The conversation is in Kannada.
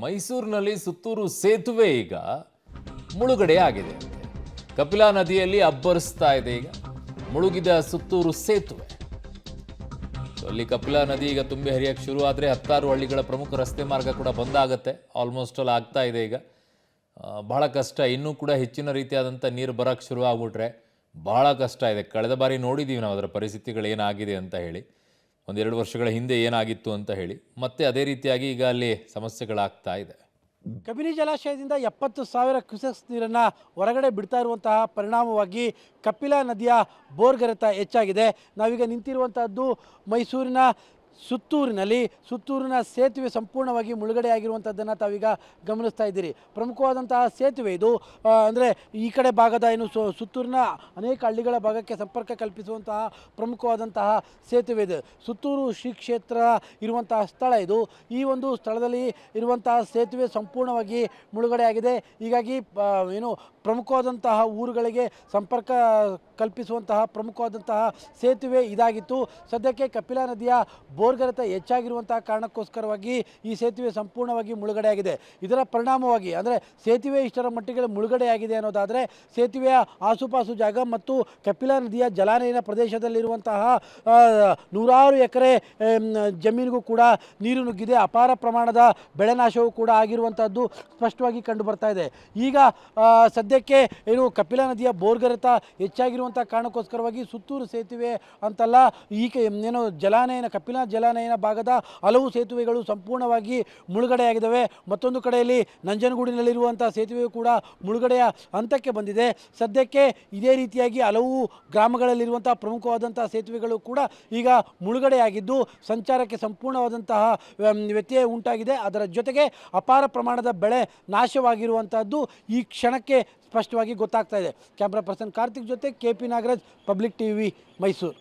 ಮೈಸೂರಿನಲ್ಲಿ ಸುತ್ತೂರು ಸೇತುವೆ ಈಗ ಮುಳುಗಡೆ ಆಗಿದೆ. ಕಪಿಲಾ ನದಿಯಲ್ಲಿ ಅಬ್ಬರಿಸ್ತಾ ಇದೆ ಈಗ ಮುಳುಗಿದ ಸುತ್ತೂರು ಸೇತುವೆ. ಅಲ್ಲಿ ಕಪಿಲಾ ನದಿ ಈಗ ತುಂಬಿ ಹರಿಯಕ್ಕೆ ಶುರು ಆದರೆ 16 ಹಳ್ಳಿಗಳ ಪ್ರಮುಖ ರಸ್ತೆ ಮಾರ್ಗ ಕೂಡ ಬಂದಾಗುತ್ತೆ. ಆಲ್ಮೋಸ್ಟ್ ಅಲ್ಲಿ ಆಗ್ತಾ ಇದೆ ಈಗ. ಬಹಳ ಕಷ್ಟ. ಇನ್ನೂ ಕೂಡ ಹೆಚ್ಚಿನ ರೀತಿಯಾದಂಥ ನೀರು ಬರೋಕ್ಕೆ ಶುರು ಆಗ್ಬಿಟ್ರೆ ಬಹಳ ಕಷ್ಟ ಇದೆ. ಕಳೆದ ಬಾರಿ ನೋಡಿದ್ದೀವಿ ನಾವು ಅದರ ಪರಿಸ್ಥಿತಿಗಳು ಏನಾಗಿದೆ ಅಂತ ಹೇಳಿ, 1-2 ವರ್ಷಗಳ ಹಿಂದೆ ಏನಾಗಿತ್ತು ಅಂತ ಹೇಳಿ. ಮತ್ತೆ ಅದೇ ರೀತಿಯಾಗಿ ಈಗ ಅಲ್ಲಿ ಸಮಸ್ಯೆಗಳಾಗ್ತಾ ಇದೆ. ಕಬಿನಿ ಜಲಾಶಯದಿಂದ 70,000 ಕ್ಯೂಸೆಕ್ಸ್ ನೀರನ್ನು ಹೊರಗಡೆ ಬಿಡ್ತಾ ಇರುವಂತಹ ಪರಿಣಾಮವಾಗಿ ಕಪಿಲಾ ನದಿಯ ಬೋರ್ಗರೆತ ಹೆಚ್ಚಾಗಿದೆ. ನಾವೀಗ ನಿಂತಿರುವಂತಹದ್ದು ಮೈಸೂರಿನ ಸುತ್ತೂರಿನ ಸೇತುವೆ ಸಂಪೂರ್ಣವಾಗಿ ಮುಳುಗಡೆಯಾಗಿರುವಂಥದ್ದನ್ನು ತಾವೀಗ ಗಮನಿಸ್ತಾ ಇದ್ದೀರಿ. ಪ್ರಮುಖವಾದಂತಹ ಸೇತುವೆ ಇದು. ಅಂದರೆ ಈ ಕಡೆ ಭಾಗದ ಏನು ಸುತ್ತೂರಿನ ಅನೇಕ ಹಳ್ಳಿಗಳ ಭಾಗಕ್ಕೆ ಸಂಪರ್ಕ ಕಲ್ಪಿಸುವಂತಹ ಪ್ರಮುಖವಾದಂತಹ ಸೇತುವೆ ಇದೆ. ಸುತ್ತೂರು ಶ್ರೀ ಕ್ಷೇತ್ರ ಇರುವಂತಹ ಸ್ಥಳ ಇದು. ಈ ಒಂದು ಸ್ಥಳದಲ್ಲಿ ಇರುವಂತಹ ಸೇತುವೆ ಸಂಪೂರ್ಣವಾಗಿ ಮುಳುಗಡೆಯಾಗಿದೆ. ಹೀಗಾಗಿ ಏನು ಪ್ರಮುಖವಾದಂತಹ ಊರುಗಳಿಗೆ ಸಂಪರ್ಕ ಕಲ್ಪಿಸುವಂತಹ ಪ್ರಮುಖವಾದಂತಹ ಸೇತುವೆ ಇದಾಗಿತ್ತು. ಸದ್ಯಕ್ಕೆ ಕಪಿಲಾ ನದಿಯ ಬೋರ್ಗರೆತ ಹೆಚ್ಚಾಗಿರುವಂತಹ ಕಾರಣಕ್ಕೋಸ್ಕರವಾಗಿ ಈ ಸೇತುವೆ ಸಂಪೂರ್ಣವಾಗಿ ಮುಳುಗಡೆಯಾಗಿದೆ. ಇದರ ಪರಿಣಾಮವಾಗಿ ಅಂದರೆ ಸೇತುವೆ ಇಷ್ಟರ ಮಟ್ಟಿಗೆ ಮುಳುಗಡೆಯಾಗಿದೆ ಅನ್ನೋದಾದರೆ ಸೇತುವೆಯ ಆಸುಪಾಸು ಜಾಗ ಮತ್ತು ಕಪಿಲಾ ನದಿಯ ಜಲಾನಯನ ಪ್ರದೇಶದಲ್ಲಿರುವಂತಹ 100 ಎಕರೆ ಜಮೀನಿಗೂ ಕೂಡ ನೀರು ನುಗ್ಗಿದೆ. ಅಪಾರ ಪ್ರಮಾಣದ ಬೆಳೆ ನಾಶವೂ ಕೂಡ ಆಗಿರುವಂಥದ್ದು ಸ್ಪಷ್ಟವಾಗಿ ಕಂಡು ಬರ್ತಾ ಇದೆ. ಈಗ ಸದ್ಯಕ್ಕೆ ಏನು ಕಪಿಲಾ ನದಿಯ ಬೋರ್ಗರೆತ ಹೆಚ್ಚಾಗಿರುವಂಥ ಕಾರಣಕ್ಕೋಸ್ಕರವಾಗಿ ಸುತ್ತೂರು ಸೇತುವೆ ಅಂತಲ್ಲ, ಏನು ಕಪಿಲಾ ಜಲಾನಯನ ಭಾಗದ ಹಲವು ಸೇತುವೆಗಳು ಸಂಪೂರ್ಣವಾಗಿ ಮುಳುಗಡೆಯಾಗಿದ್ದಾವೆ. ಮತ್ತೊಂದು ಕಡೆಯಲ್ಲಿ ನಂಜನಗೂಡಿನಲ್ಲಿರುವಂಥ ಸೇತುವೆಯು ಕೂಡ ಮುಳುಗಡೆಯ ಹಂತಕ್ಕೆ ಬಂದಿದೆ. ಸದ್ಯಕ್ಕೆ ಇದೇ ರೀತಿಯಾಗಿ ಹಲವು ಗ್ರಾಮಗಳಲ್ಲಿರುವಂಥ ಪ್ರಮುಖವಾದಂಥ ಸೇತುವೆಗಳು ಕೂಡ ಈಗ ಮುಳುಗಡೆಯಾಗಿದ್ದು ಸಂಚಾರಕ್ಕೆ ಸಂಪೂರ್ಣವಾದಂತಹ ವ್ಯತ್ಯಯ ಉಂಟಾಗಿದೆ. ಅದರ ಜೊತೆಗೆ ಅಪಾರ ಪ್ರಮಾಣದ ಬೆಳೆ ನಾಶವಾಗಿರುವಂತಹದ್ದು ಈ ಕ್ಷಣಕ್ಕೆ ಸ್ಪಷ್ಟವಾಗಿ ಗೊತ್ತಾಗ್ತಾ ಇದೆ. ಕ್ಯಾಮ್ರಾ ಪರ್ಸನ್ ಕಾರ್ತಿಕ್ ಜೊತೆ KP Nagaraj, public TV, Mysuru.